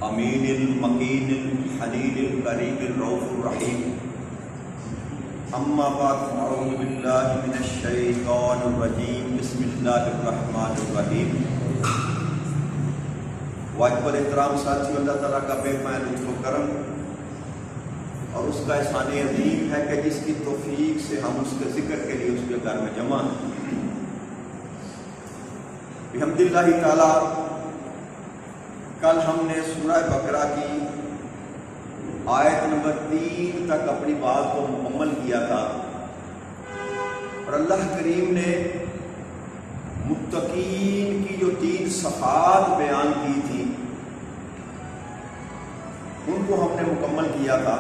امین المکین الحنین الکریم الرؤوف الرحیم اما بعد اعوذ باللہ من الشیطان الرجیم بسم اللہ الرحمن الرحیم۔ واجب الاحترام ساتھی، اللہ تعالیٰ کا بے پناہ لطف و کرم اور اس کا احسان عظیم ہے کہ جس کی توفیق سے ہم اس کے ذکر کے لیے اس کے گھر میں جمع ہیں۔ بحمد اللہ تعالیٰ کل ہم نے سورہ بقرہ کی آیت نمبر 3 تک اپنی بات کو مکمل کیا تھا، اور اللہ کریم نے متقین کی جو 3 صفات بیان کی تھی ان کو ہم نے مکمل کیا تھا۔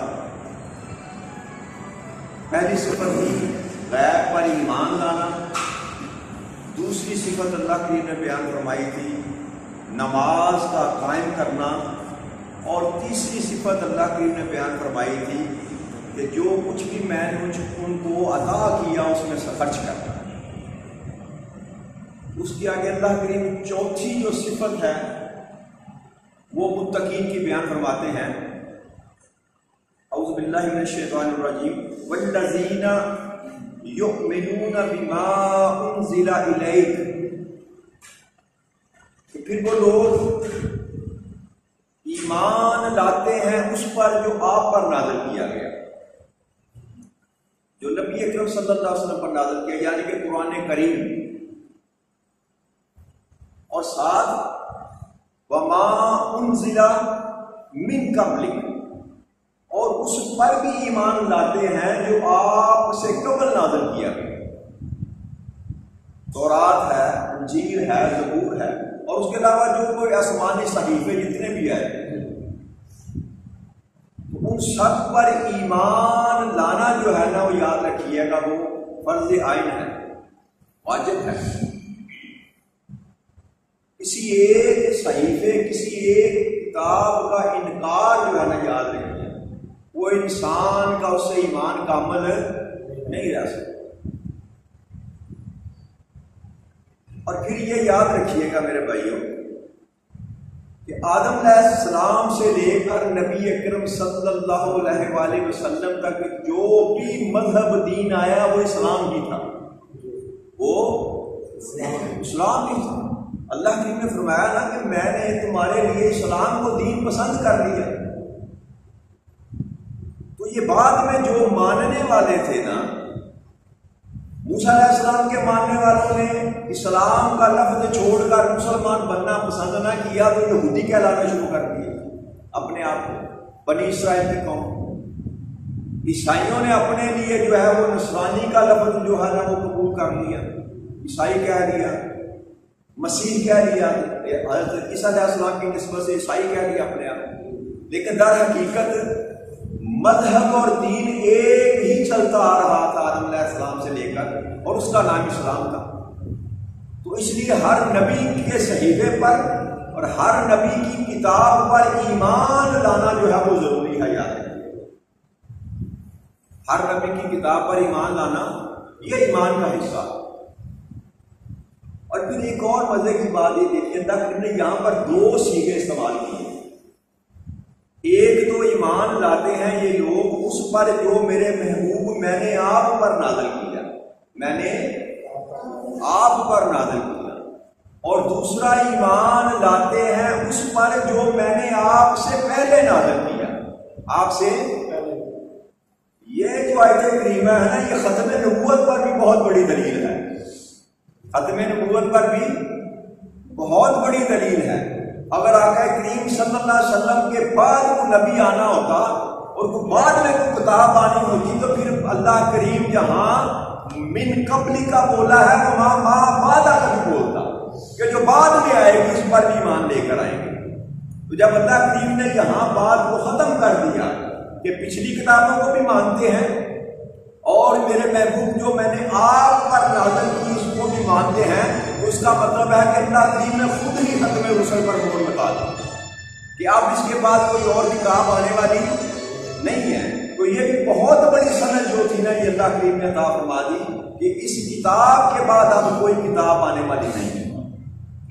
پہلی صفت تھی غیب پر ایمان لانا، دوسری صفت اللہ کریم نے بیان فرمائی تھی نماز کا قائم کرنا، اور تیسری صفت اللہ کریم نے بیان فرمائی تھی کہ جو کچھ بھی میں نے ان کو عطا کیا اس میں سے خرچ کرنا۔ اس کے آگے اللہ کریم چوتھی جو صفت ہے وہ متقین کی بیان فرماتے ہیں۔ اعوذ باللہ من الشیطان الرجیم والذین یؤمنون بما انزل الیک، پھر وہ لوگ ایمان لاتے ہیں اس پر جو آپ پر نازل کیا گیا، جو نبی اکرم صلی اللہ علیہ وسلم پر نازل کیا، یعنی کہ قرآن کریم، اور ساتھ وما انزل من قبلک، اور اس پر بھی ایمان لاتے ہیں جو آپ سے قبل نازل کیا گیا، تورات ہے، انجیل ہے، زبور ہے، اور اس کے علاوہ جو کوئی آسمانی صحیفے جتنے بھی آئے ان سب پر ایمان لانا جو ہے نا وہ یاد رکھیے گا وہ فرض عین ہے، واجب ہے۔ کسی ایک صحیفے، کسی ایک کتاب کا انکار جو ہے نا یاد رکھیے، وہ انسان کا اس سے ایمان کامل نہیں رہ سکتا۔ اور پھر یہ یاد رکھیے گا میرے بھائیوں کہ آدم علیہ السلام سے لے کر نبی اکرم صلی اللہ علیہ وآلہ وسلم تک جو بھی مذہب دین آیا وہ اسلام ہی تھا، وہ اسلام ہی تھا۔ اللہ نے فرمایا نا کہ میں نے تمہارے لیے اسلام کو دین پسند کر لیا۔ تو یہ بعد میں جو ماننے والے تھے نا، موسیٰ علیہ السلام کے ماننے والوں نے اسلام کا لفظ چھوڑ کر مسلمان بننا پسند نہ کیا تو یہودی کہلانا شروع کر دیا اپنے آپ کو، بنی اسرائیل کی قوم۔ عیسائیوں نے اپنے لیے جو ہے وہ نصرانی کا لفظ جو ہے نا وہ قبول کر لیا، عیسائی کہہ لیا، مسیح کہہ لیا، حضرت عیسیٰ علیہ السلام کی نسبت سے عیسائی کہہ لیا اپنے آپ۔ لیکن در حقیقت مذہب اور دین ایک ہی چلتا آ رہا تھا آدم علیہ السلام سے لے کر، اور اس کا نام اسلام تھا۔ تو اس لیے ہر نبی کے صحیفے پر اور ہر نبی کی کتاب پر ایمان لانا جو ہے وہ ضروری ہے، یاد رکھیے۔ ہر نبی کی کتاب پر ایمان لانا یہ ایمان کا حصہ۔ اور پھر ایک اور مزے کی بات یہ دیکھیے، اللہ کریم نے یہاں پر 2 صیغے استعمال کیے۔ ایک تو ایمان لاتے ہیں یہ لوگ اس پر جو میرے محبوب میں نے آپ پر نازل کیا، میں نے آپ پر نازل کیا، اور دوسرا ایمان لاتے ہیں اس پر جو میں نے آپ سے پہلے نازل کیا، آپ سے پہلے۔ یہ جو آیت کریمہ ہے نا یہ ختم نبوت پر بھی بہت بڑی دلیل ہے، ختم نبوت پر بھی بہت بڑی دلیل ہے۔ اگر آقا کریم صلی اللہ علیہ وسلم کے بعد کو نبی آنا ہوتا اور وہ بعد میں کوئی کتاب آنی ہوتی تو پھر اللہ کریم جہاں من قبل کا بولا ہے تو وہاں بعد کا بھی بولتا کہ جو بعد میں آئے گی اس پر بھی ایمان لے کر آئیں گے۔ تو جب اللہ کریم نے یہاں بات کو ختم کر دیا کہ پچھلی کتابوں کو بھی مانتے ہیں اور میرے محبوب جو میں نے آپ پر نازل کی اس کو بھی مانتے ہیں، تو اس کا مطلب ہے کہ اللہ کریم نے خود ہی ختم رسل پر مہر لگا دی کہ اب اس کے بعد کوئی اور کتاب آنے والی نہیں ہے۔ تو یہ بھی بہت بڑی سند جو تھی نا یہ اللہ کریم نے عطا فرما دی کہ اس کتاب کے بعد اب کوئی کتاب آنے والی نہیں ہے،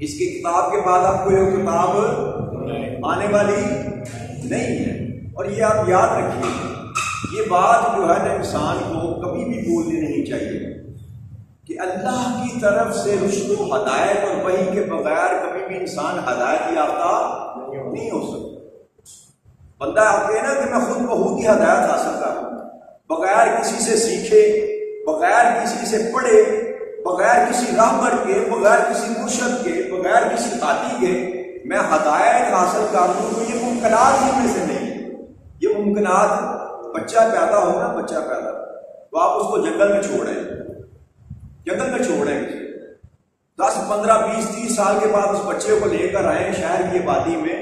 اس کی کتاب کے بعد اب کوئی کتاب آنے والی نہیں ہے۔ اور یہ آپ یاد رکھیے، یہ بات جو ہے نا انسان کو کبھی بھی بھولنی نہیں چاہیے کہ اللہ کی طرف سے رشد و ہدایت اور وحی کے بغیر کبھی بھی انسان ہدایت یافتہ نہیں ہو سکتا۔ بندہ آپ کہے نا کہ میں خود بخود ہی ہدایت حاصل کروں، بغیر کسی سے سیکھے، بغیر کسی سے پڑھے، بغیر کسی رہبر کے، بغیر کسی مرشد کے، بغیر کسی ہادی کے میں ہدایت حاصل کر لوں، تو یہ ممکنات ہی میں سے نہیں ہے۔ یہ ممکنات، بچہ پیدا ہونا، بچہ پیدا تو آپ اس کو جنگل میں چھوڑیں، جنگل میں چھوڑیں، 10 15 20 30 سال کے بعد اس بچے کو لے کر آئیں شہر کی آبادی میں،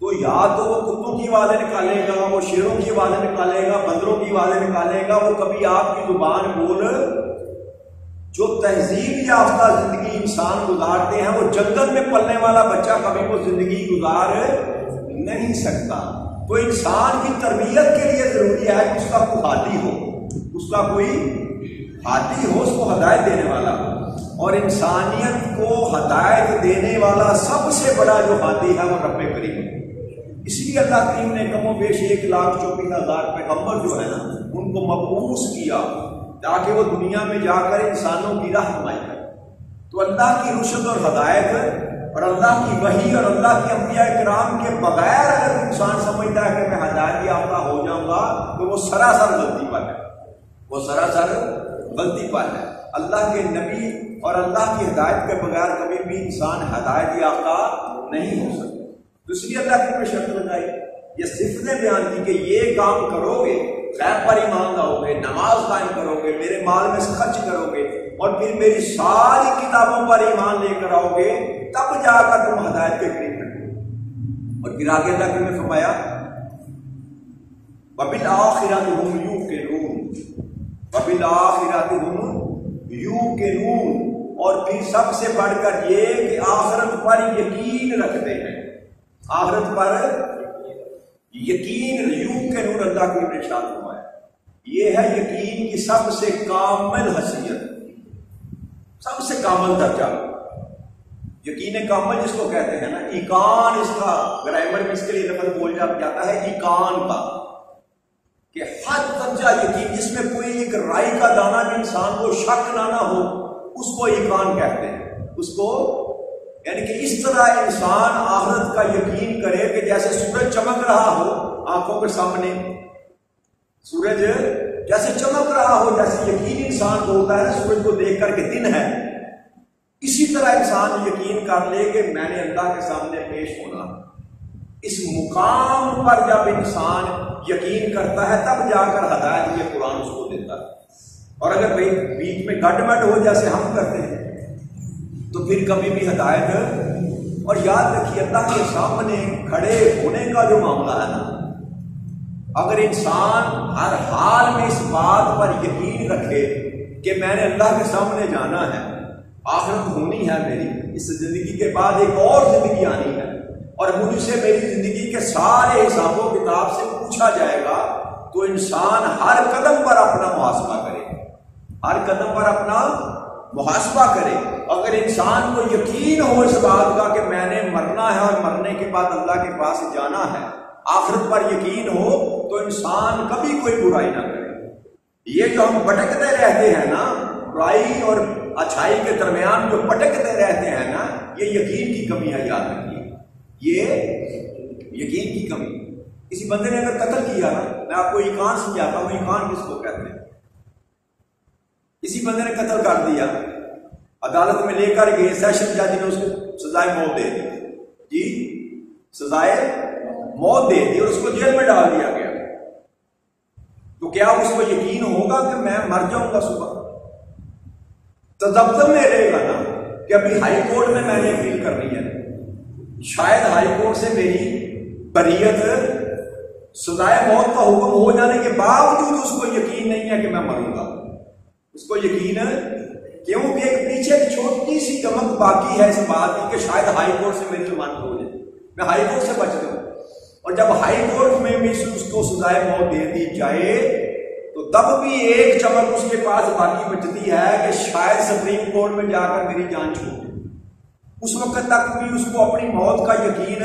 تو یا تو وہ کتوں کی آوازیں نکالے گا، وہ شیروں کی آوازیں نکالے گا، بندروں کی آوازیں نکالے گا، وہ کبھی آپ کی زبان بول جو تہذیب یافتہ زندگی انسان گزارتے ہیں، وہ جنگل میں پلنے والا بچہ کبھی وہ زندگی گزار نہیں سکتا۔ تو انسان کی تربیت کے لیے ضروری ہے کہ اس کا کوئی ہادی ہو، اس کا کوئی ہادی ہو، اس کو ہدایت دینے والا ہو۔ اور انسانیت کو ہدایت دینے والا سب سے بڑا جو ہادی ہے وہ رب کریم ہے۔ اس لیے اللہ کریم نے کم و بیش 1,34,000 پیغمبر جو ہے نا ان کو مبعوث کیا تاکہ وہ دنیا میں جا کر انسانوں کی رہنمائی کرے۔ تو اللہ کی رشد اور ہدایت اور اللہ کی وحی اور اللہ کے انبیاء کرام کے بغیر اگر انسان سمجھتا ہے کہ میں ہدایت یافتہ ہو جاؤں گا تو وہ سراسر غلطی پر ہے، وہ سراسر غلطی پر ہے۔ اللہ کے نبی اور اللہ کی ہدایت کے بغیر کبھی بھی انسان ہدایت یافتہ نہیں ہو سکتا۔ تو اس لیے اللہ کی شرط لگائی، یہ صرف نے بیان کی کہ یہ کام کرو گے، غیب پر ایمان لاؤ گے، نماز قائم کرو گے، میرے مال میں سے خرچ کرو گے اور پھر میری ساری کتابوں پر ایمان لے کر آؤ گے، تب جا کر تم ہدایت کے قریب رہو۔ اور پھر آگے اللہ نے فرمایا وَبِالْآخِرَةِ هُمْ يُوقِنُونَ، وَبِالْآخِرَةِ هُمْ يُوقِنُونَ، اور پھر سب سے بڑھ کر یہ کہ آخرت پر یقین رکھتے ہیں، آخرت پر یقین، یوقنون اللہ کی ارشاد فرمایا، یہ ہے یقین کی سب سے کامل حیثیت، سب سے کامل درجہ۔ یقین کامل جس کو کہتے ہیں نا، ایقان، اس کا گرامر میں اس کے لیے لفظ بول جاتا ہے ایقان کا، کہ حد درجہ یقین جس میں کوئی ایک رائی کا دانہ بھی انسان کو شک نہ ہو، اس کو ایقان کہتے ہیں۔ اس کو یعنی کہ اس طرح انسان آخرت کا یقین کرے کہ جیسے سورج چمک رہا ہو آنکھوں کے سامنے، سورج جیسے چمک رہا ہو، جیسے یقین انسان کو ہوتا ہے نا سورج کو دیکھ کر کے دن ہے، اسی طرح انسان یقین کر لے کہ میں نے اللہ کے سامنے پیش ہونا۔ اس مقام پر جب انسان یقین کرتا ہے تب جا کر ہدایت یہ قرآن اس کو دیتا ہے۔ اور اگر بیچ میں گٹ مٹ ہو جیسے ہم کرتے ہیں تو پھر کبھی بھی ہدایت۔ اور یاد رکھیے اللہ کے سامنے کھڑے ہونے کا جو معاملہ ہے نا، اگر انسان ہر حال میں اس بات پر یقین رکھے کہ میں نے اللہ کے سامنے جانا ہے، آخرت ہونی ہے میری، اس زندگی کے بعد ایک اور زندگی آنی ہے اور مجھ سے میری زندگی کے سارے حساب و کتاب سے پوچھا جائے گا، تو انسان ہر قدم پر اپنا محاسبہ کرے، ہر قدم پر اپنا محاسبہ کرے۔ اگر انسان کو یقین ہو اس بات کا کہ میں نے مرنا ہے اور مرنے کے بعد اللہ کے پاس جانا ہے، آخرت پر یقین ہو، تو انسان کبھی کوئی برائی نہ کرے۔ یہ جو ہم بھٹکتے رہتے ہیں نا، برائی اور اچھائی کے درمیان جو بھٹکتے رہتے ہیں نا، یہ یقین کی کمی ہے، یاد رکھیے، یہ یقین کی کمی۔ کسی بندے نے اگر قتل کیا نا، میں آپ کو ایقان سمجھاتا ہوں، ایقان کس کو کہتے ہیں؟ کسی بندے نے قتل کر دیا، عدالت میں لے کر گئے، سیشن جج نے اس کو سزائے موت دے دی، جی سزائے موت دے دی اور اس کو جیل میں ڈال دیا گیا، تو کیا اس کو یقین ہوگا کہ میں مر جاؤں گا صبح؟ تذبذب میں رہے گا نا کہ ابھی ہائی کورٹ میں نے اپیل کرنی ہے، شاید ہائی کورٹ سے میری بریت، سزائے موت کا حکم ہو جانے کے باوجود اس کو یقین نہیں ہے کہ میں مروں گا، اس کو یقین ہے کیونکہ ایک پیچھے ایک چھوٹی سی چمک باقی ہے اس بات کی کہ شاید ہائی کورٹ سے میری ضمانت ہو جائے، میں ہائی کورٹ سے بچ جاؤں۔ اور جب ہائی کورٹ میں بھی اس کو سزائے موت دے دی جائے تو تب بھی ایک چمک اس کے پاس باقی بچتی ہے کہ شاید سپریم کورٹ میں جا کر میری جان چھوٹ، اس وقت تک بھی اس کو اپنی موت کا یقین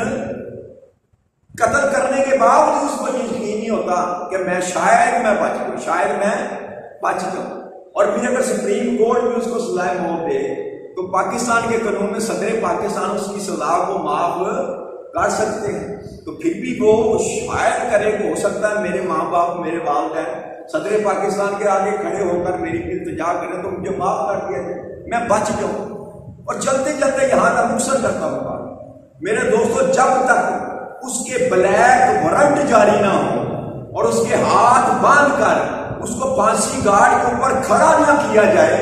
قتل کرنے کے باوجود اس کو یہ یقین نہیں ہوتا کہ میں شاید میں بچ جاؤں، شاید میں بچ جاؤں۔ اور پھر اگر سپریم کورٹ بھی اس کو سزائے موت دے تو پاکستان کے قانون میں صدر پاکستان اس کی سزا کو معاف کر سکتے ہیں، تو پھر بھی وہ شاید کرے، ہو سکتا ہے میرے ماں باپ، میرے والدین صدر پاکستان کے آگے کھڑے ہو کر میری التجا کریں تو مجھے معاف کر دیا جائے، میں بچ جاؤں۔ اور چلتے چلتے یہاں تک مقصر کرتا ہوں میرے دوستو، جب تک اس کے بلیک وارنٹ جاری نہ ہو اور اس کے ہاتھ باندھ کر اس کو پھانسی گاڑ کے اوپر کھڑا نہ کیا جائے،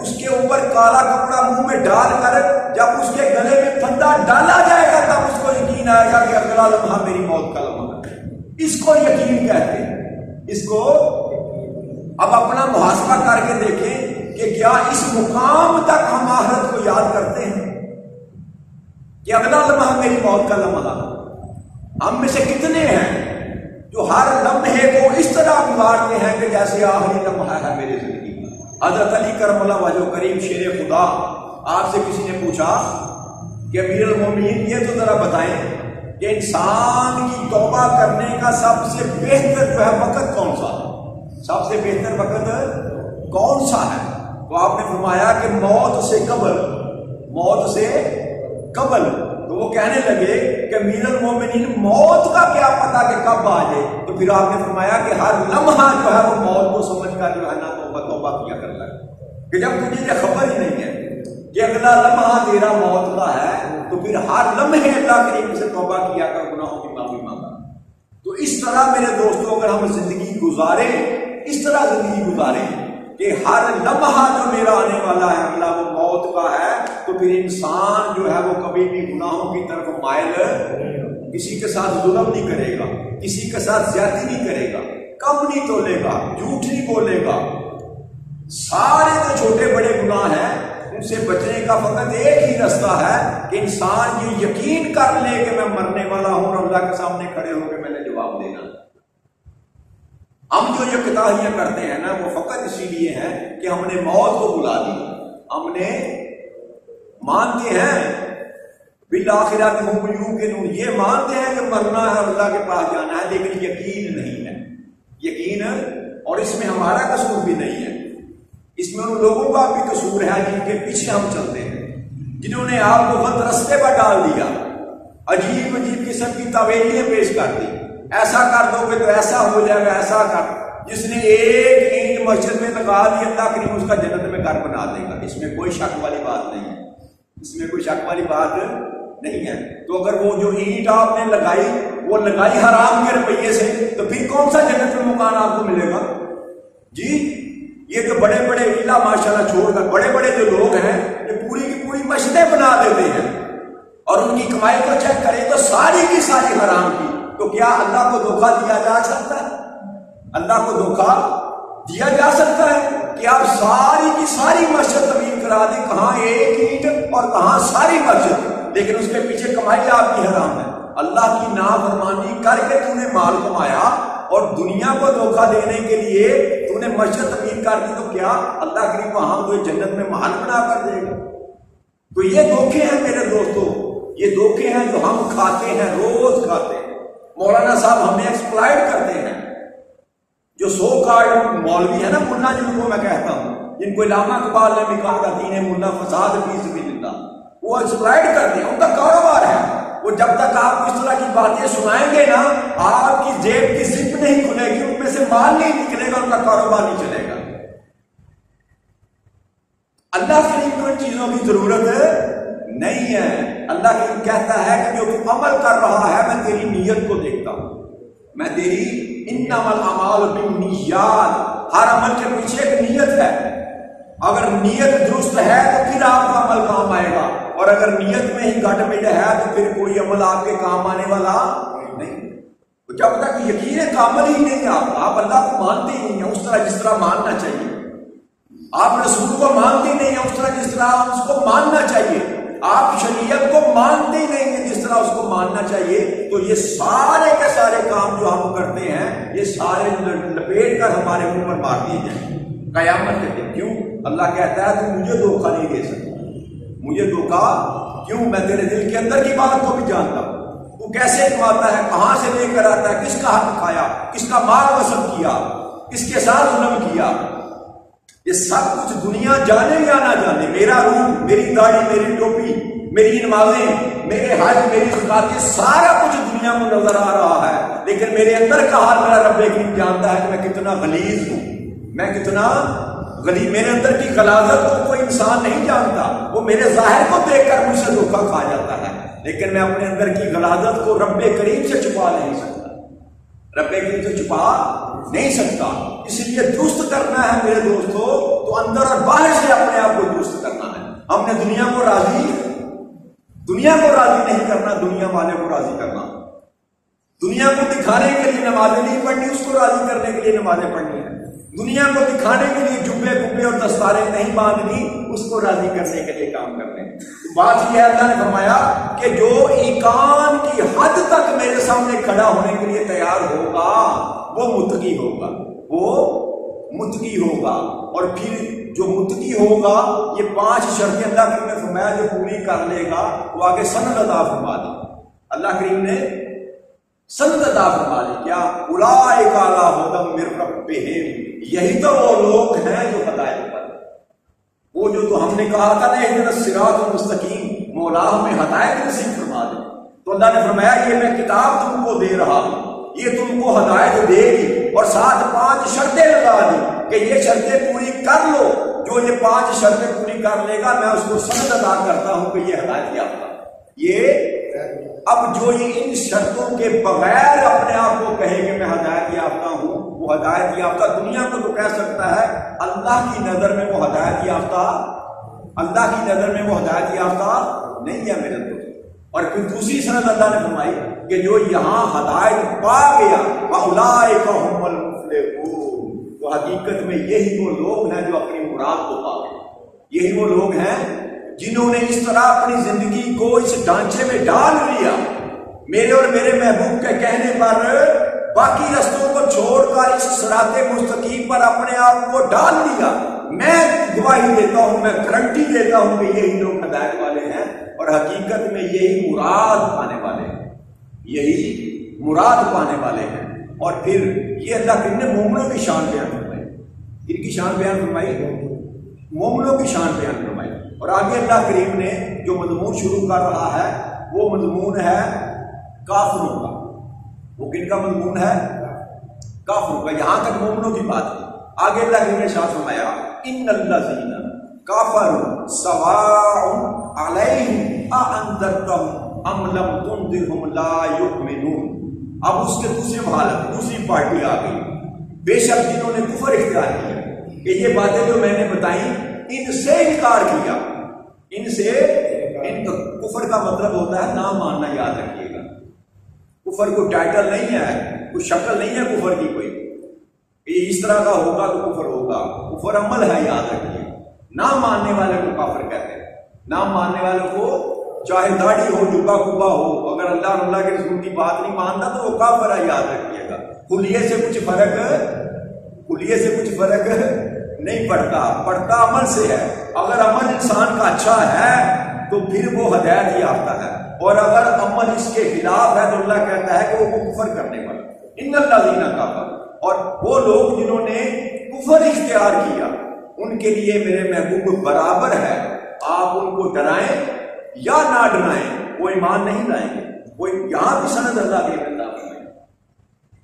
اس کے اوپر کالا کپڑا منہ میں ڈال کر جب اس کے گلے میں پھندا ڈالا جائے گا تب اس کو یقین آئے گا کہ اگلا لمحہ میری موت کا لمحہ ہے۔ اس کو یقین کہتے ہیں۔ اس کو اب اپنا محاسبہ کر کے دیکھیں کہ کیا اس مقام تک ہم آخرت کو یاد کرتے ہیں کہ اگلا لمحہ میری موت کا لمحہ۔ ہم میں سے کتنے ہیں جو ہر لمحے کو اس طرح گزارتے ہیں کہ جیسے آخری لمحہ ہے میری زندگی کا۔ حضرت علی کرم اللہ وجہ کریم شیر خدا، آپ سے کسی نے پوچھا کہ امیر المومنین یہ تو ذرا بتائیں کہ انسان کی توبہ کرنے کا سب سے بہتر جو ہے وقت کون سا ہے، سب سے بہتر وقت کون سا ہے؟ تو آپ نے فرمایا کہ موت سے قبل، موت سے قبل۔ تو وہ کہنے لگے کہ امیر المومنین موت کا کیا پتا کہ کب آ جائے؟ تو پھر آپ نے فرمایا کہ ہر لمحہ جو ہے وہ موت کو سمجھ کر جو ہے نا توبہ کیا کر لگے، کہ جب تجھے یہ خبر ہی نہیں ہے کہ اگلا لمحہ تیرا موت کا ہے تو پھر ہر لمحے اللہ کریم سے توبہ کیا کر گناہوں کی معافی مانگا۔ تو اس طرح میرے دوستوں اگر ہم زندگی گزاریں، اس طرح زندگی گزاریں کہ ہر لمحہ جو میرا آنے والا ہے اگلا وہ موت کا ہے، تو پھر انسان جو ہے وہ کبھی بھی گناہوں کی طرف مائل، کسی کے ساتھ ظلم نہیں کرے گا، کسی کے ساتھ زیادتی نہیں کرے گا، کم نہیں تولے گا، جھوٹ نہیں بولے گا۔ سارے جو چھوٹے بڑے گناہ ہیں ان سے بچنے کا فقط ایک ہی رستہ ہے کہ انسان یہ یقین کر لے کہ میں مرنے والا ہوں اور اللہ کے سامنے کھڑے ہو کے میں نے جواب دینا۔ ہم جو یہ کوتاہیاں کرتے ہیں نا وہ فقط اسی لیے ہیں کہ ہم نے موت کو بلا دی، ہم نے مانتے ہیں بالآخرۃ ہم یوقنون، یہ مانتے ہیں کہ مرنا ہے اللہ کے پاس جانا ہے، لیکن یقین نہیں ہے، یقین، اور اس میں ہمارا قصور بھی نہیں ہے، اس میں ان لوگوں کا بھی قصور ہے جن کے پیچھے ہم چلتے ہیں، جنہوں نے آپ کو غلط رستے پر ڈال دیا، عجیب عجیب قسم کی طویلیاں پیش کر دی، ایسا کر دو گے تو ایسا ہو جائے گا، ایسا کر، جس نے ایک اینٹ مسجد میں لگا دی اللہ کریم اس کا جنت میں گھر بنا دے گا، اس میں کوئی شک والی بات نہیں ہے، اس میں کوئی شک والی بات نہیں ہے۔ تو اگر وہ جو اینٹ آپ نے لگائی وہ لگائی حرام کے روپیے سے تو پھر کون سا جنت میں مکان آپ کو ملے گا؟ جی یہ جو بڑے بڑے ویلا ماشاءاللہ چھوڑ کر بڑے بڑے جو لوگ ہیں یہ پوری کی پوری مسجدیں بنا دیتے ہیں اور ان کی کمائی کو چیک کریں تو ساری کی ساری حرام کی، تو کیا اللہ کو دھوکہ دیا جا سکتا ہے؟ اللہ کو دھوکہ دیا جا سکتا ہے کہ آپ ساری کی ساری مسجد تعمیر کرا دیں، کہاں ایک اینٹ اور کہاں ساری مسجد، لیکن اس کے پیچھے کمائی آپ کی حرام ہے۔ اللہ کی نافرمانی کر کے تو نے مال کمایا اور دنیا کو دھوکہ دینے کے لیے تو نے مسجد تعمیر کر دی، تو کیا اللہ کی وہاں تو جنت میں محل بنا کر دے گا؟ تو یہ دھوکے ہیں میرے دوستوں، یہ دھوکے ہیں جو ہم کھاتے ہیں، روز کھاتے ہیں۔ مولانا صاحب ہمیں ایکسپلائٹ کرتے ہیں، جو سو کارڈ مولوی ہے نا، ملا جن کو میں کہتا ہوں، جن کو علامہ اقبال نے بھی کہا تھا دین ملا فساد فی سبیل اللہ، وہ ایکسپلائٹ کرتے ہیں، ان کا کاروبار ہے، وہ جب تک آپ اس طرح کی باتیں سنائیں گے نا آپ کی جیب کی زپ نہیں کھلے گی، ان میں سے مال نہیں نکلے گا، ان کا کاروبار نہیں چلے گا۔ اللہ کریم کو ان چیزوں کی ضرورت نہیں ہے۔ اللہ کریم کہتا ہے کہ جو تو عمل کر رہا ہے میں تیری نیت کو دیکھتا ہوں، میں تیری انما الاعمال بالنیات، ہر عمل کے پیچھے ایک نیت ہے، اگر نیت درست ہے تو پھر آپ کا عمل کام آئے گا، اور اگر نیت میں ہی گٹ مٹ ہے تو پھر کوئی عمل آپ کے کام آنے والا نہیں۔ جب تک یقین کامل ہی نہیں آپ اللہ کو مانتے ہی نہیں ہیں اس طرح جس طرح ماننا چاہیے، آپ رسول کو مانتے ہی نہیں ہیں اس طرح جس طرح اس کو ماننا چاہیے، آپ شریعت کو مانتے ہی نہیں ہیں جس طرح اس کو ماننا چاہیے، تو یہ سارے کے سارے کام جو ہم کرتے ہیں یہ سارے لپیٹ کر ہمارے منہ پر مار دیے جائیں قیامت کے دن۔ کیوں؟ اللہ کہتا ہے تو مجھے دھوکہ نہیں دے سکتا، مجھے دھوکہ کیوں؟ میں تیرے دل کے اندر کی بات کو بھی جانتا ہوں، تو کیسے کماتا ہے، کہاں سے لے کر آتا ہے، کس کا حق کھایا، کس کا مال غصب کیا، کس کے ساتھ ظلم کیا، یہ سب کچھ دنیا جانے یا نہ جانے، میرا روح، میری داڑھی، میری ٹوپی، میری نمازیں، میرے حج، میری زکات، یہ سارا کچھ دنیا کو نظر آ رہا ہے، لیکن میرے اندر کا حال میرا رب کریم جانتا ہے کہ میں کتنا غلیظ ہوں، میں کتنا غلیظ، میرے اندر کی غلاظت کو کوئی انسان نہیں جانتا، وہ میرے ظاہر کو دیکھ کر مجھ سے دھوکہ کھا جاتا ہے، لیکن میں اپنے اندر کی غلاظت کو رب کریم سے چھپا نہیں سکتا، رب کریم سے چھپا نہیں سکتا، اس لیے درست کرنا ہے میرے دوستو تو اندر اور باہر سے اپنے آپ کو درست کرنا ہے۔ ہم نے دنیا کو راضی نہیں کرنا، دنیا والے کو راضی کرنا، دنیا کو دکھانے کے لیے نمازیں نہیں پڑھنی، اس کو راضی کرنے کے لیے نمازیں پڑھنی ہے، دنیا کو دکھانے کے لیے جبے کبے اور دستاریں نہیں باندھنی، اس کو راضی کرنے کے لیے کام کرنے۔ بات یہ ہے، اللہ نے فرمایا کہ جو ایقان کی حد تک میرے سامنے کھڑا ہونے کے لیے تیار ہوگا وہ متقی ہوگا، وہ متقی ہوگا، اور پھر جو متقی ہوگا یہ 5 شرطیں اللہ کریم نے فرمایا جو پوری کر لے گا وہ آگے سند عطا فرما دی، اللہ کریم نے سند عطا فرما دی، کیا اولئک علی ھدی من ربہم، یہی تو وہ لوگ ہیں جو ہدایت پر، وہ جو تو ہم نے کہا تھا نا اہدنا الصراط المستقیم، مولا ہمیں ہدایت نصیب فرما دے، تو اللہ نے فرمایا یہ میں کتاب تم کو دے رہا ہوں، یہ تم کو ہدایت دے گی، اور ساتھ 5 شرطیں لگا دی کہ یہ شرطیں پوری کر لو، جو یہ 5 شرطیں پوری کر لے گا میں اس کو سند ادا کرتا ہوں کہ یہ ہدایت یافتہ، یہ اب جو یہ ان شرطوں کے بغیر اپنے آپ کو کہے کہ میں ہدایت یافتہ ہوں، وہ ہدایت یافتہ دنیا کو تو کہہ سکتا ہے، اللہ کی نظر میں وہ ہدایت یافتہ، اللہ کی نظر میں وہ ہدایت یافتہ نہیں ہے میرے دوست۔ اور پھر دوسری سند اللہ نے فرمائی کہ جو یہاں ہدایت پا گیا فَأُولَٰئِکَ هُمُ الْمُفْلِحُونَ، تو حقیقت میں یہی وہ لوگ ہیں جو اپنی مراد کو پا گئے، یہی وہ لوگ ہیں جنہوں نے اس طرح اپنی زندگی کو اس ڈھانچے میں ڈال لیا، میرے اور میرے محبوب کے کہنے پر باقی رستوں کو چھوڑ کر اس صراط مستقیم پر اپنے آپ کو ڈال دیا۔ میں گواہی دیتا ہوں، میں گارنٹی دیتا ہوں کہ یہی لوگ ہدایت والے ہیں، اور حقیقت میں یہی مراد پانے والے ہیں، یہی مراد پانے والے ہیں۔ اور پھر یہ اللہ کریم نے مومنوں کی شان بیان فرمائی، ان کی شان بیان فرمائی، مومنوں کی شان بیان فرمائی، اور آگے اللہ کریم نے جو مضمون شروع کر رہا ہے وہ مضمون ہے کافروں کا۔ وہ کن کا مضمون ہے؟ کافروں کا۔ یہاں تک مومنوں کی بات ہے، آگے اللہ کریم نے ارشاد فرمایا ان الذین کفروا سواء علیہم اانذرتہم ام لم تنذرہم لا یؤمنون۔ اب اس کے دوسری حالت، دوسری پارٹی آ گئی، بے شک جنہوں نے کفر اختیار کیا کہ یہ باتیں جو میں نے بتائیں ان سے انکار کیا، ان سے کفر کا مطلب ہوتا ہے نہ ماننا، یاد رکھیے گا، کفر کو ٹائٹل نہیں ہے، کوئی شکل نہیں ہے کفر کی، کوئی یہ اس طرح کا ہوگا تو کفر ہوگا، کفر عمل ہے، یاد رکھیے۔ نہ ماننے والے کو کافر کہتے ہیں، نہ ماننے والے کو چاہے داڑھی ہو، جبا کبا ہو، اگر اللہ اور اللہ کے رسول کی بات نہیں مانتا تو وہ کافر ہے، یاد رکھیے گا۔ خلیے سے کچھ فرق نہیں پڑتا عمل سے ہے۔ اگر عمل انسان کا اچھا ہے تو پھر وہ ہدایت یافتہ ہے، اور اگر عمل اس کے خلاف ہے تو اللہ کہتا ہے کہ وہ کفر کرنے والا۔ ان الذین کفروا، اور وہ لوگ جنہوں نے کفر اختیار کیا ان کے لیے میرے محبوب برابر ہے، آپ ان کو ڈرائیں یا نہ ڈرائیں وہ ایمان نہیں لائیں گے۔ وہ یہاں بھی سند اللہ کے خلاف ہے۔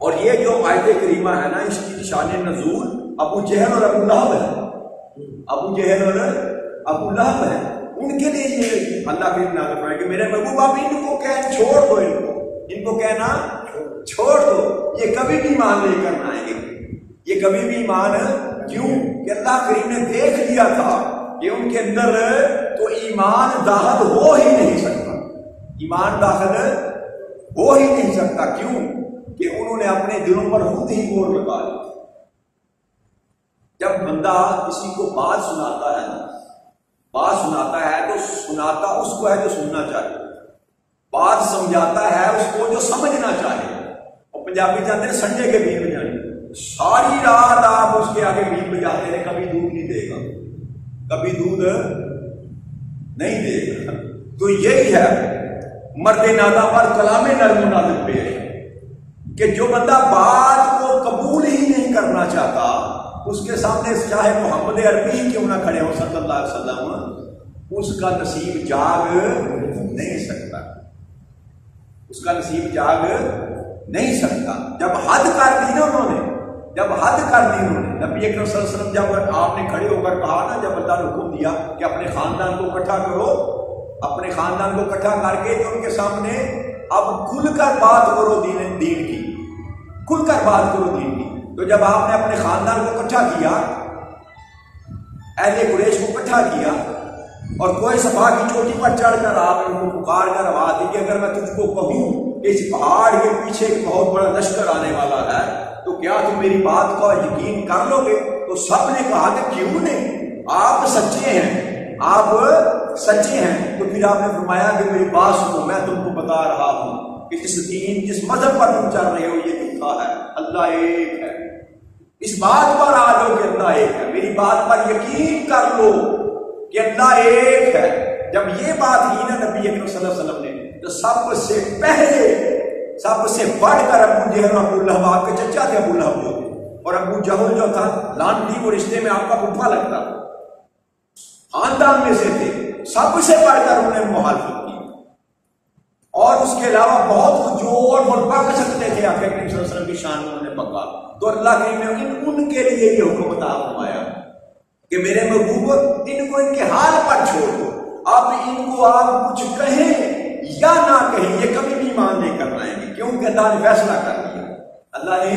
اور یہ جو آیت کریمہ ہے نا، اس کی شان نزول ابو جہل اور ابو لہب ہے، ابو جہل اور ابو لہب ہے، ان کے لیے یہ اللہ کے نازل فرمائے کہ میرے محبوب آپ ان کو کہیں چھوڑ دو، ان کو کہنا چھوڑ دو، یہ کبھی بھی ایمان لے کر نہ آئیں گے، یہ کبھی بھی ایمان، کیوں کہ اللہ کریم نے دیکھ لیا تھا کہ ان کے اندر تو ایمان داخل ہو ہی نہیں سکتا، ایمان داخل ہو ہی نہیں سکتا، کیوں کہ انہوں نے اپنے دلوں پر خود ہی مور لگا لی۔ جب بندہ کسی کو بات سناتا ہے تو سناتا اس کو ہے جو سننا چاہے، بات سمجھاتا ہے اس کو جو سمجھنا چاہے۔ اور پنجابی جانتے ہیں سنڈے کے بیٹ بجانے، ساری رات آپ اس کے آگے بیٹ بجاتے رہے، کبھی دودھ نہیں دے گا، کبھی دودھ نہیں دے گا۔ تو یہی ہے مرد نادا پر کلام نرم و نازک پیش ہے کہ جو بندہ بات کو قبول ہی نہیں کرنا چاہتا اس کے سامنے چاہے محمد عربی کیوں نہ کھڑے ہو صلی اللہ علیہ وسلم اس کا نصیب جاگ نہیں سکتا، اس کا نصیب جاگ نہیں سکتا۔ جب حد کر دی نا انہوں نے، جب حد کر دی انہوں نے، نبی اکرم صلی اللہ علیہ وسلم جب آپ نے کھڑے ہو کر کہا نا، جب اللہ نے حکم دیا کہ اپنے خاندان کو اکٹھا کرو، اپنے خاندان کو اکٹھا کر کے ان کے سامنے اب کھل کر بات کرو دین کی، کھل کر بات کرو دین کی۔ تو جب آپ نے اپنے خاندان کو اکٹھا کیا، اہل قریش کو اکٹھا کیا، اور کوئی صفا کی چوٹی پر چڑھ کر آپ نے ان کو پکار کر آواز دی کہ اگر میں تجھ کو کہوں کہ اس پہاڑ کے پیچھے ایک بہت بڑا لشکر آنے والا ہے تو کیا تم میری بات کا یقین کر لو گے؟ تو سب نے کہا کہ کیوں نہیں، آپ سچے ہیں، آپ سچے ہیں۔ تو پھر آپ نے فرمایا کہ میری بات سنو، میں تم کو بتا رہا ہوں کہ جس دین جس مذہب پر تم چل رہے ہو یہ لکھا ہے اللہ ایک ہے، اس بات پر آ جاؤ کہ اللہ ایک ہے، میری بات پر یقین کر لو کہ اللہ ایک ہے۔ جب یہ بات کی نا نبی اکرم صلی اللہ علیہ وسلم نے، تو سب سے پہلے، سب سے بڑھ کر ابو جہل ابو لہب، آپ کے چچا تھے ابو لہب جو تھے، اور ابو جہل جو تھا لانتی وہ رشتے میں آپ کا پھپھا لگتا تھا، خاندان میں سے تھے، سب سے بڑھ کر انہوں نے مخالفت کی۔ اور اس کے علاوہ بہت جو اور بک سکتے تھے آپ کے صلی اللہ علیہ وسلم کی شان میں انہوں نے بکا۔ تو اللہ کریم نے ان کے لیے یہ حکم عطا فرمایا کہ میرے محبوب ان کو ان کے حال پر چھوڑ دو، اب ان کو آپ کچھ کہیں یا نہ کہیں یہ کبھی بھی ایمان نہیں کر پائیں گے، کیونکہ اللہ نے فیصلہ کر دیا، اللہ نے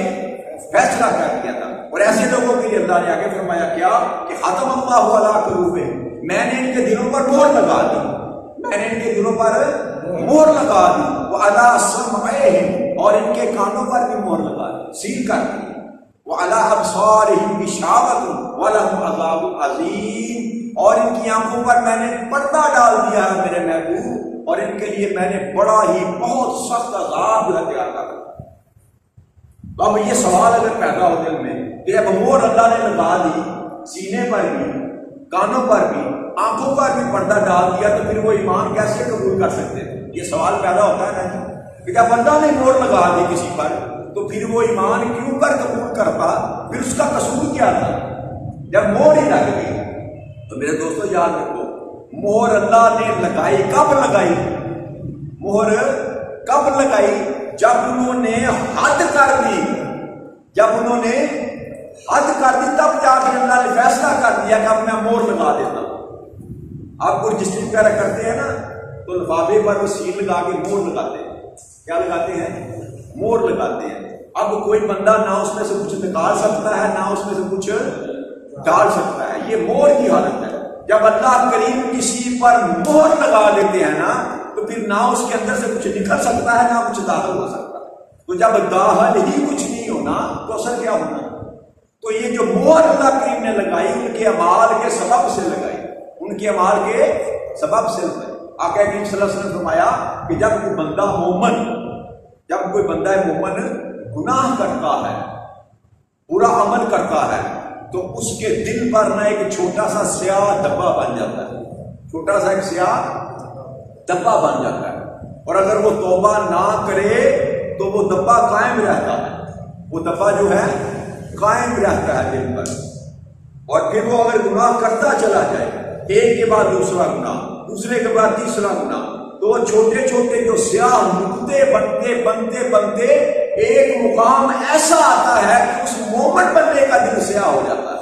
فیصلہ کر دیا تھا۔ اور ایسے لوگوں کے لیے اللہ نے آگے فرمایا کیا کہ ختم اللہ علی قلوبہم، میں نے ان کے دلوں پر مہر لگا دی، میں نے ان کے دلوں پر مہر لگا دی، وعلی سمعہم، اور ان کے کانوں پر بھی مہر لگا دی، سیل کر دی، وعلی ابصارہم غشاوۃ ولہم عذاب عظیم، اور ان کی آنکھوں پر میں نے پردہ ڈال دیا ہے میرے محبوب، اور ان کے لیے میں نے بڑا ہی بہت سخت عذاب جو ہے تیار کر دیا۔ تو اب یہ سوال اگر پیدا ہو دل میں کہ اب مہر اللہ نے لگا دی، سینے پر بھی، کانوں پر بھی، آنکھوں پر بھی پردہ ڈال دیا، تو پھر وہ ایمان کیسے قبول کر سکتے؟ یہ سوال پیدا ہوتا ہے نا کہ جب اللہ نے مہر لگا دی کسی پر تو پھر وہ ایمان کیوں کر قبول کرتا؟ پھر اس کا قصور کیا تھا جب مہر ہی لگ گئی؟ تو میرے دوستو یاد رکھو، مہر اللہ نے لگائی کب لگائی؟ مہر کب لگائی؟ جب انہوں نے حد کر دی، جب انہوں نے حد کر دی تب جا کے اللہ نے فیصلہ کر دیا کہ اب میں مہر لگا دیتا ہوں۔ آپ کچھ ڈسٹرکٹ وغیرہ کرتے ہیں نا تو لفافے پر وہ سیل لگا کے مہر لگاتے ہیں، کیا لگاتے ہیں؟ مہر لگاتے ہیں۔ اب کوئی بندہ نہ اس میں سے کچھ نکال سکتا ہے نہ اس میں سے کچھ ڈال سکتا ہے، یہ مہر کی حالت ہے۔ جب اللہ کریم کسی پر مہر لگا دیتے ہیں نا تو پھر نہ اس کے اندر سے کچھ نکل سکتا ہے نہ کچھ داخل ہو سکتا ہے۔ تو جب داخل ہی کچھ نہیں ہونا تو اثر کیا ہونا؟ تو یہ جو مہر اللہ کریم نے لگائی ان کے اعمال کے سبب سے لگائی، ان کے اعمال کے سبب سے لگائی۔ آقا کریم صلی اللہ علیہ وسلم نے فرمایا کہ جب کوئی بندہ مومن، جب کوئی بندہ مومن گناہ کرتا ہے، برا عمل کرتا ہے، تو اس کے دل پر نہ ایک چھوٹا سا سیاہ دبا بن جاتا ہے، چھوٹا سا ایک سیاہ دبا بن جاتا ہے، اور اگر وہ توبہ نہ کرے تو وہ دبا قائم رہتا ہے، وہ دبا جو ہے قائم رہتا ہے دل پر، اور پھر وہ اگر گناہ کرتا چلا جائے، ایک کے بعد دوسرا گناہ، دوسرے کے بعد تیسرا گناہ، تو وہ چھوٹے چھوٹے جو سیاہ نقطے بنتے بنتے بنتے ایک مقام ایسا آتا ہے کہ اس مومن بندے کا دل سیاہ ہو جاتا ہے۔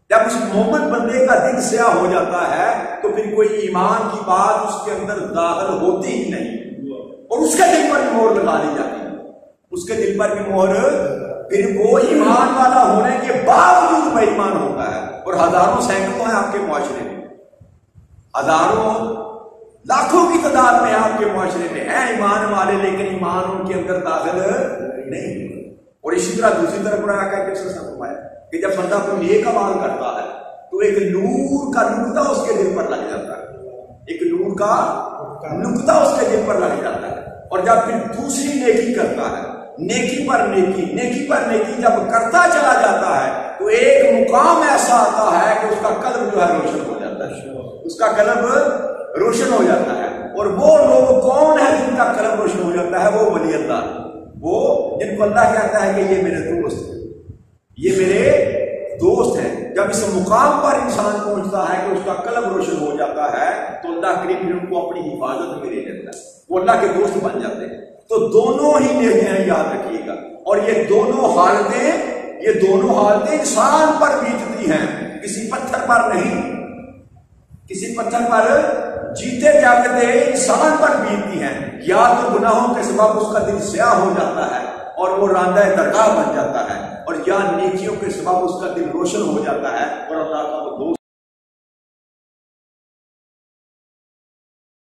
جب اس مومن بندے کا دل سیاہ ہو جاتا ہے تو پھر کوئی ایمان کی بات اس کے اندر داخل ہوتی ہی نہیں، اور اس کے دل پر بھی مہر لگا دی جاتی ہے، اس کے دل پر بھی مہر، پھر وہ ایمان والا ہونے کے باوجود بے ایمان ہوتا ہے۔ اور ہزاروں سینکڑوں ہیں آپ کے معاشرے میں، ہزاروں لاکھوں کی تعداد میں آپ کے معاشرے میں ہیں ایمان والے، لیکن ایمان ان کے اندر داخل نہیں۔ اور اسی طرح دوسری طرف قرآن کا فرمایا کہ جب بندہ کوئی نیک عمل کرتا ہے تو ایک نور کا نقطہ اس کے دل پر لگ جاتا ہے، ایک نور کا نقطہ اس کے دل پر لگ جاتا ہے، اور جب پھر دوسری نیکی کرتا ہے، نیکی پر نیکی، نیکی پر نیکی جب کرتا چلا جاتا ہے تو ایک مقام ایسا آتا ہے کہ اس کا قلب جو ہے روشن ہو جاتا ہے، اس کا قلب روشن ہو جاتا ہے، اور وہ لوگ کون ہے جن کا قلب روشن ہو جاتا ہے؟ وہ ولی اللہ، وہ جن کو اللہ کہتا ہے کہ یہ میرے دوست ہیں، یہ میرے دوست ہیں۔ جب اس مقام پر انسان پہنچتا ہے کہ اس کا قلب روشن ہو جاتا ہے تو اللہ کریم ان کو اپنی حفاظت میں لے لیتا ہے، وہ اللہ کے دوست بن جاتے ہیں۔ تو دونوں ہی نیکیاں یاد رکھیے گا، اور یہ دونوں حالتیں انسان پر بیتتی ہیں، کسی پتھر پر نہیں، کسی پتھر پر جیتے جاگتے انسان پر بیتتی ہیں۔ یا تو گناہوں کے سبب اس کا دل سیاہ ہو جاتا ہے اور وہ راندہ درگاہ بن جاتا ہے، اور یا نیکیوں کے سبب اس کا دل روشن ہو جاتا ہے اور اللہ کا وہ دوست